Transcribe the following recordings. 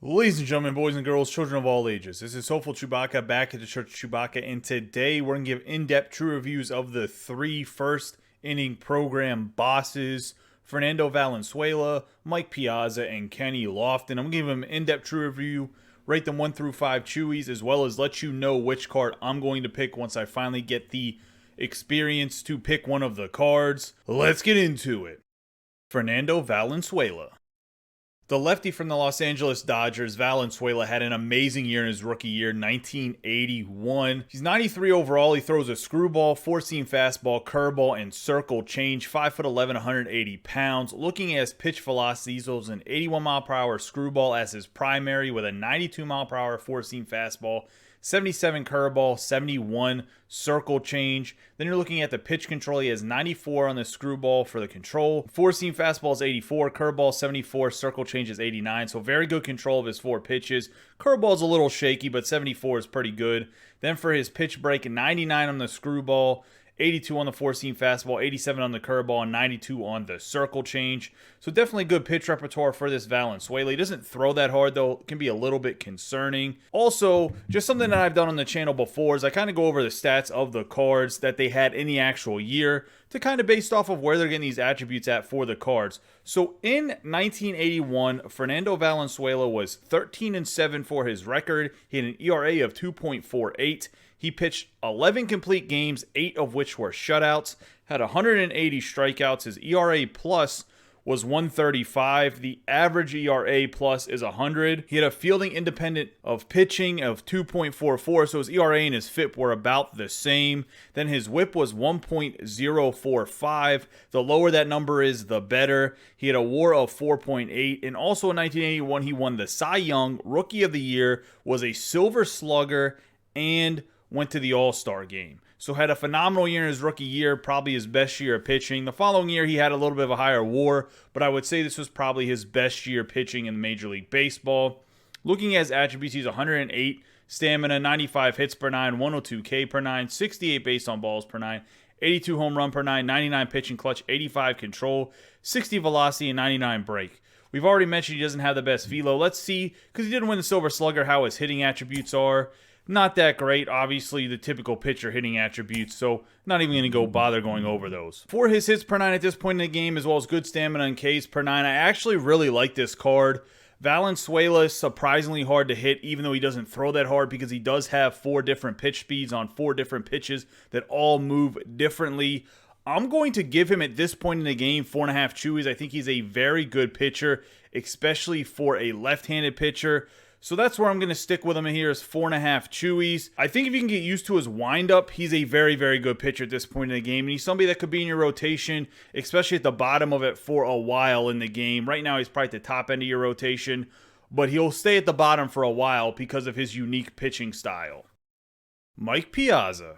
Ladies and gentlemen, boys and girls, children of all ages, this is Hopeful Chewbacca back at the Church of Chewbacca, and today we're going to give in-depth true reviews of the three first inning program bosses, Fernando Valenzuela, Mike Piazza, and Kenny Lofton. I'm going to give them an in-depth true review, rate them 1 through 5 chewies, as well as let you know which card I'm going to pick once I finally get the experience to pick one of the cards. Let's get into it. Fernando Valenzuela. The lefty from the Los Angeles Dodgers, Valenzuela, had an amazing year in his rookie year, 1981. He's 93 overall. He throws a screwball, four-seam fastball, curveball, and circle change. 5'11", 180 pounds. Looking at his pitch velocity, he throws an 81 mile per hour screwball as his primary with a 92 mile per hour four-seam fastball, 77 curveball, 71 circle change. Then you're looking at the pitch control. He has 94 on the screwball for the control. Four-seam fastball is 84, curveball 74, circle change is 89. So very good control of his four pitches. Curveball is a little shaky, but 74 is pretty good. Then for his pitch break, 99 on the screwball, 82 on the four-seam fastball, 87 on the curveball, and 92 on the circle change. So definitely good pitch repertoire for this Valenzuela. He doesn't throw that hard, though. It can be a little bit concerning. Also, just something that I've done on the channel before is I kind of go over the stats of the cards that they had in the actual year to kind of based off of where they're getting these attributes at for the cards. So in 1981, Fernando Valenzuela was 13-7 for his record. He had an ERA of 2.48. He pitched 11 complete games, 8 of which were shutouts, had 180 strikeouts. His ERA plus was 135. The average ERA plus is 100. He had a fielding independent of pitching of 2.44, so his ERA and his FIP were about the same. Then his WHIP was 1.045. The lower that number is, the better. He had a WAR of 4.8, and also in 1981, he won the Cy Young Rookie of the Year, was a Silver Slugger, and went to the All-Star game. So had a phenomenal year in his rookie year, probably his best year of pitching. The following year, he had a little bit of a higher WAR, but I would say this was probably his best year pitching in Major League Baseball. Looking at his attributes, he's 108 stamina, 95 hits per 9, 102 K per 9, 68 base on balls per 9, 82 home run per 9, 99 pitching clutch, 85 control, 60 velocity, and 99 break. We've already mentioned he doesn't have the best velo. Let's see, because he didn't win the Silver Slugger, how his hitting attributes are. Not that great, obviously the typical pitcher hitting attributes, so not even going to bother going over those. For his hits per 9 at this point in the game, as well as good stamina and Ks per 9, I actually really like this card. Valenzuela is surprisingly hard to hit, even though he doesn't throw that hard, because he does have 4 different pitch speeds on 4 different pitches that all move differently. I'm going to give him at this point in the game 4.5 chewies. I think he's a very good pitcher, especially for a left-handed pitcher. So that's where I'm going to stick with him here is 4.5 chewies. I think if you can get used to his windup, he's a very, very good pitcher at this point in the game. And he's somebody that could be in your rotation, especially at the bottom of it for a while in the game. Right now, he's probably at the top end of your rotation, but he'll stay at the bottom for a while because of his unique pitching style. Mike Piazza.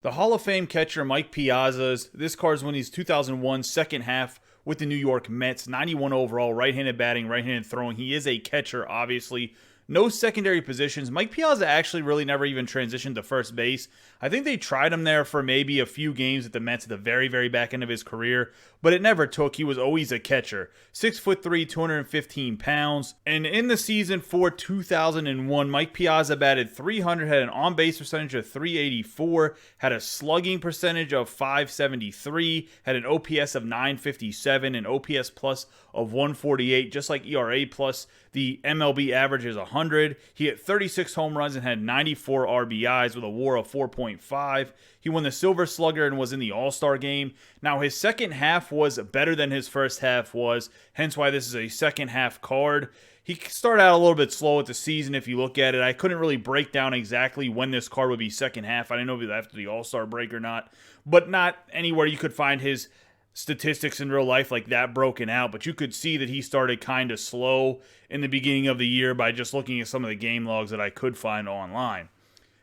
The Hall of Fame catcher Mike Piazza's, this card's when he's 2001 second half with the New York Mets, 91 overall, right-handed batting, right-handed throwing. He is a catcher, obviously. No secondary positions. Mike Piazza actually really never even transitioned to first base. I think they tried him there for maybe a few games at the Mets at the very, very back end of his career, but it never took. He was always a catcher. 6'3", 215 pounds. And in the season for 2001, Mike Piazza batted 300, had an on-base percentage of 384, had a slugging percentage of 573, had an OPS of 957, an OPS plus of 148, just like ERA plus. The MLB average is 100. He hit 36 home runs and had 94 RBIs with a WAR of 4.5. He won the Silver Slugger and was in the All-Star game. Now, his second half was better than his first half was, hence why this is a second half card. He started out a little bit slow at the season if you look at it. I couldn't really break down exactly when this card would be second half. I didn't know if it was after the All-Star break or not, but not anywhere you could find his statistics in real life like that broken out, but you could see that he started kind of slow in the beginning of the year by just looking at some of the game logs that I could find online.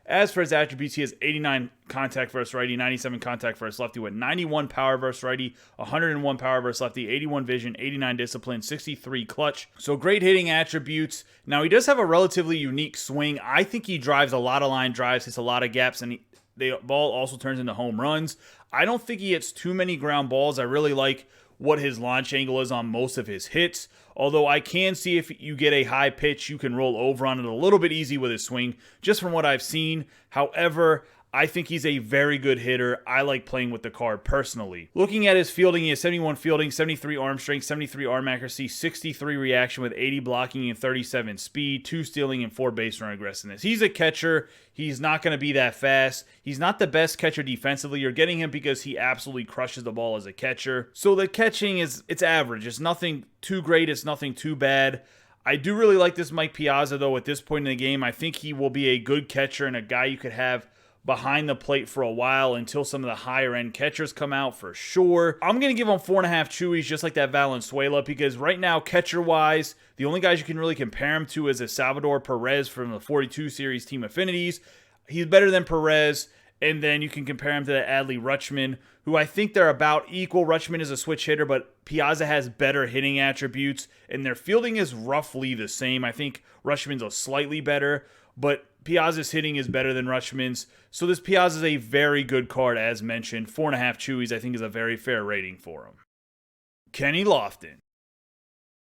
As for his attributes, he has 89 contact versus righty, 97 contact versus lefty with 91 power versus righty, 101 power versus lefty, 81 vision, 89 discipline, 63 clutch. So great hitting attributes. Now he does have a relatively unique swing. I think he drives a lot of line drives, hits a lot of gaps, and The ball also turns into home runs. I don't think he hits too many ground balls. I really like what his launch angle is on most of his hits. Although I can see if you get a high pitch, you can roll over on it a little bit easy with his swing, just from what I've seen. However, I think he's a very good hitter. I like playing with the card personally. Looking at his fielding, he has 71 fielding, 73 arm strength, 73 arm accuracy, 63 reaction with 80 blocking and 37 speed, 2 stealing and 4 base run aggressiveness. He's a catcher. He's not going to be that fast. He's not the best catcher defensively. You're getting him because he absolutely crushes the ball as a catcher. So the catching it's average. It's nothing too great. It's nothing too bad. I do really like this Mike Piazza, though, at this point in the game. I think he will be a good catcher and a guy you could have behind the plate for a while until some of the higher end catchers come out for sure. I'm going to give him 4.5 chewies just like that Valenzuela, because right now, catcher wise, the only guys you can really compare him to is a Salvador Perez from the 42 series Team Affinities. He's better than Perez, and then you can compare him to the Adley Rutschman, who I think they're about equal. Rutschman is a switch hitter, but Piazza has better hitting attributes, and their fielding is roughly the same. I think Rutschman's a slightly better, but Piazza's hitting is better than Rutschman's. So this Piazza is a very good card, as mentioned. 4.5 chewies, I think, is a very fair rating for him. Kenny Lofton.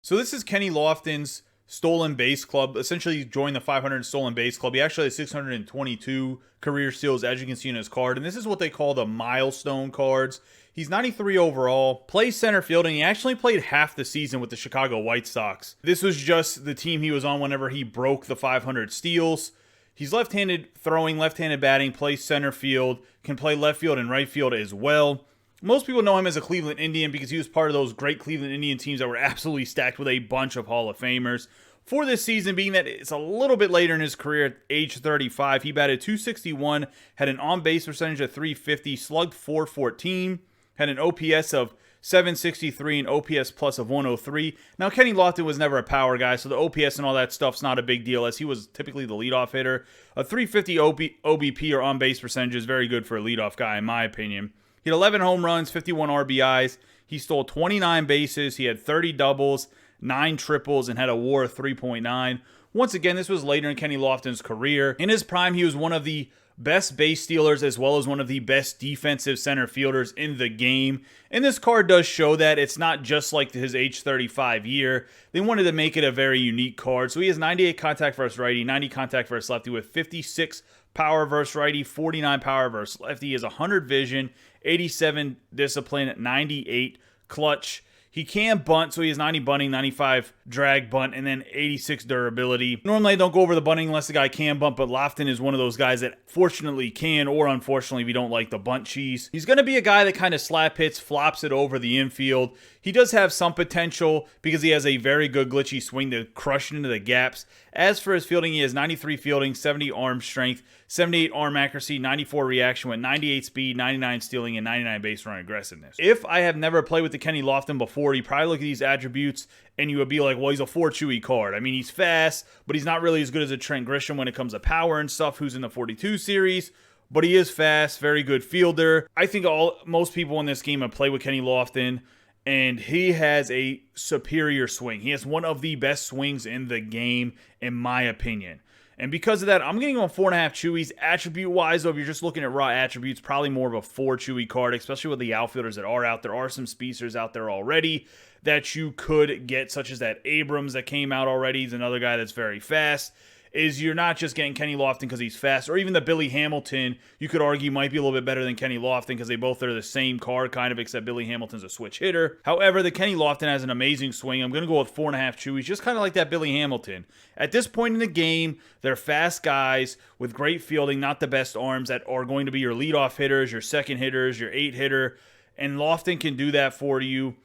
So this is Kenny Lofton's stolen base club. Essentially joined the 500 stolen base club. He actually has 622 career steals, as you can see in his card. And this is what they call the milestone cards. He's 93 overall, plays center field, and he actually played half the season with the Chicago White Sox. This was just the team he was on whenever he broke the 500 steals. He's left-handed throwing, left-handed batting, plays center field, can play left field and right field as well. Most people know him as a Cleveland Indian because he was part of those great Cleveland Indian teams that were absolutely stacked with a bunch of Hall of Famers. For this season, being that it's a little bit later in his career at age 35, he batted .261, had an on-base percentage of .350, slugged .414, had an OPS of .763 and OPS plus of .103. Now, Kenny Lofton was never a power guy, so the OPS and all that stuff's not a big deal, as he was typically the leadoff hitter. A .350 OBP, or on-base percentage, is very good for a leadoff guy, in my opinion. He had 11 home runs, 51 RBIs. He stole 29 bases. He had 30 doubles, 9 triples, and had a WAR of 3.9. Once again, this was later in Kenny Lofton's career. In his prime, he was one of the best base stealers as well as one of the best defensive center fielders in the game. And this card does show that it's not just like his age 35 year. They wanted to make it a very unique card. So he has 98 contact versus righty, 90 contact versus lefty with 56 power versus righty, 49 power versus lefty. He has 100 vision, 87 discipline, 98 clutch. He can bunt, so he has 90 bunting, 95 drag bunt, and then 86 durability. Normally, I don't go over the bunting unless the guy can bunt, but Lofton is one of those guys that fortunately can, or unfortunately, we don't like the bunt cheese. He's going to be a guy that kind of slap hits, flops it over the infield. He does have some potential because he has a very good glitchy swing to crush into the gaps. As for his fielding, he has 93 fielding, 70 arm strength, 78 arm accuracy, 94 reaction with 98 speed, 99 stealing, and 99 base run aggressiveness. If I have never played with the Kenny Lofton before, you probably look at these attributes and you would be like, well, he's a 4 chewy card. I mean, he's fast, but he's not really as good as a Trent Grisham when it comes to power and stuff, who's in the 42 series. But he is fast, very good fielder. I think most people in this game have played with Kenny Lofton, and he has a superior swing. He has one of the best swings in the game, in my opinion. And because of that, I'm getting on 4.5 chewies. Attribute-wise, though, if you're just looking at raw attributes, probably more of a 4 chewy card, especially with the outfielders that are out. There are some speedsters out there already that you could get, such as that Abrams that came out already. He's another guy that's very fast. You're not just getting Kenny Lofton because he's fast, or even the Billy Hamilton, you could argue might be a little bit better than Kenny Lofton because they both are the same card, kind of, except Billy Hamilton's a switch hitter. However, the Kenny Lofton has an amazing swing. I'm going to go with 4.5 chewies, just kind of like that Billy Hamilton. At this point in the game, they're fast guys with great fielding, not the best arms, that are going to be your leadoff hitters, your second hitters, your 8 hitter, and Lofton can do that for you.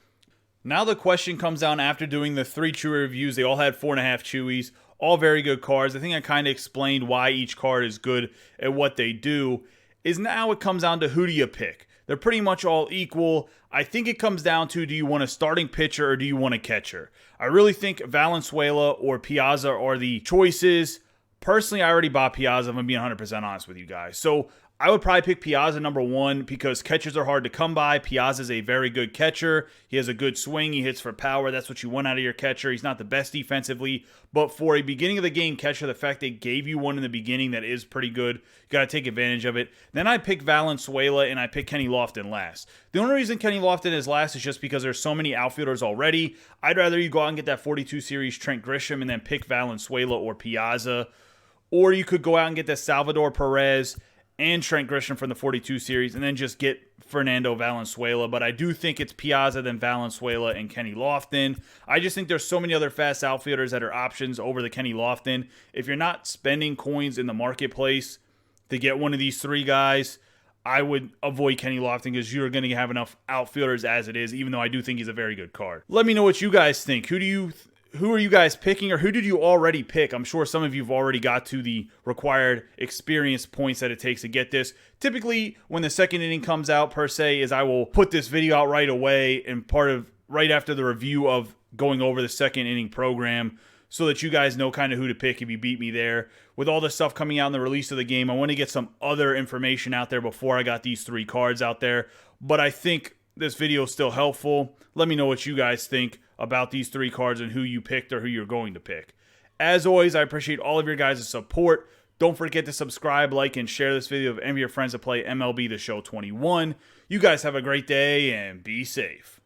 Now the question comes down after doing the 3 chewy reviews. They all had 4.5 chewies. All very good cards. I think I kind of explained why each card is good at what they do. Is now it comes down to who do you pick? They're pretty much all equal. I think it comes down to, do you want a starting pitcher or do you want a catcher? I really think Valenzuela or Piazza are the choices. Personally, I already bought Piazza, if I'm being 100% honest with you guys. So I would probably pick Piazza number 1 because catchers are hard to come by. Piazza is a very good catcher. He has a good swing. He hits for power. That's what you want out of your catcher. He's not the best defensively, but for a beginning of the game catcher, the fact they gave you one in the beginning that is pretty good, you got to take advantage of it. Then I pick Valenzuela and I pick Kenny Lofton last. The only reason Kenny Lofton is last is just because there's so many outfielders already. I'd rather you go out and get that 42 series Trent Grisham and then pick Valenzuela or Piazza. Or you could go out and get the Salvador Perez and Trent Grisham from the 42 series, and then just get Fernando Valenzuela. But I do think it's Piazza, then Valenzuela, and Kenny Lofton. I just think there's so many other fast outfielders that are options over the Kenny Lofton. If you're not spending coins in the marketplace to get one of these 3 guys, I would avoid Kenny Lofton because you're going to have enough outfielders as it is, even though I do think he's a very good card. Let me know what you guys think. Who are you guys picking, or who did you already pick? I'm sure some of you have already got to the required experience points that it takes to get this. Typically, when the second inning comes out, per se, is I will put this video out right away and right after the review of going over the second inning program so that you guys know kind of who to pick if you beat me there. With all this stuff coming out in the release of the game, I want to get some other information out there before I got these 3 cards out there. But I think this video is still helpful. Let me know what you guys think about these 3 cards and who you picked or who you're going to pick. As always, I appreciate all of your guys' support. Don't forget to subscribe, like, and share this video with any of your friends that play MLB The Show 21. You guys have a great day and be safe.